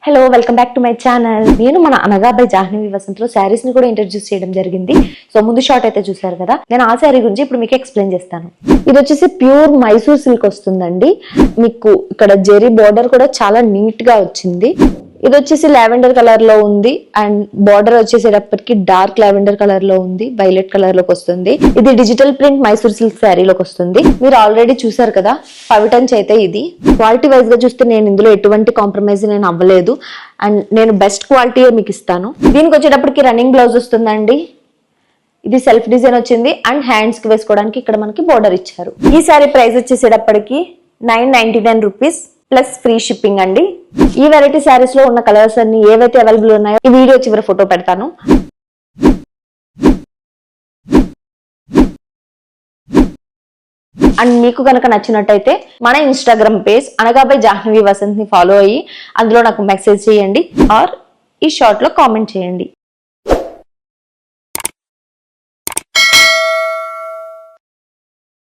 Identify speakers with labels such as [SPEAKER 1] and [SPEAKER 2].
[SPEAKER 1] Hello welcome back to my channel. నేను మన అనగా బై జాహ్నవి వసంత్ లో శారీస్ ని కూడా ఇంట్రడ్యూస్ చేయడం జరిగింది. సో ముందు షార్ట్ అయితే చూసారు కదా, నేను ఆ శారీ గురించి ఇప్పుడు మీకు ఎక్స్ప్లెయిన్ చేస్తాను. ఇది వచ్చేసి ప్యూర్ మైసూర్ సిల్క్ వస్తుందండి. మీకు ఇక్కడ జెరీ బోర్డర్ కూడా చాలా నీట్ గా వచ్చింది. ఇది వచ్చేసి లావెండర్ కలర్ లో ఉంది అండ్ బార్డర్ వచ్చేసేటప్పటికి డార్క్ లావెండర్ కలర్ లో ఉంది, వైలెట్ కలర్ లోకి వస్తుంది. ఇది డిజిటల్ ప్రింట్ మైసూర్ సిల్క్ శారీలోకి వస్తుంది. మీరు ఆల్రెడీ చూసారు కదా, పవిటన్స్ అయితే ఇది క్వాలిటీ వైజ్ గా చూస్తే నేను ఇందులో ఎటువంటి కాంప్రమైజ్ నేను అవ్వలేదు అండ్ నేను బెస్ట్ క్వాలిటీ మీకు ఇస్తాను. దీనికి వచ్చేటప్పటికి రన్నింగ్ బ్లౌజ్ వస్తుందండి. ఇది సెల్ఫ్ డిజైన్ వచ్చింది అండ్ హ్యాండ్స్ కి వేసుకోవడానికి ఇక్కడ మనకి బోర్డర్ ఇచ్చారు. ఈ శారీ ప్రైస్ వచ్చేసేటప్పటికి 999 రూపీస్ ప్లస్ ఫ్రీ షిప్పింగ్ అండి. ఈ వెరైటీ శారీస్ లో ఉన్న కలర్స్ అన్ని ఏవైతే అవైలబుల్ ఉన్నాయో ఈ వీడియో చివరి ఫోటో పెడతాను. అండ్ మీకు కనుక నచ్చినట్టయితే మన ఇన్స్టాగ్రామ్ పేజ్ అనగా బై జాహ్నవి వసంత్ ని ఫాలో అయ్యి అందులో నాకు మెసేజ్ చేయండి ఆర్ ఈ షార్ట్ లో కామెంట్ చేయండి.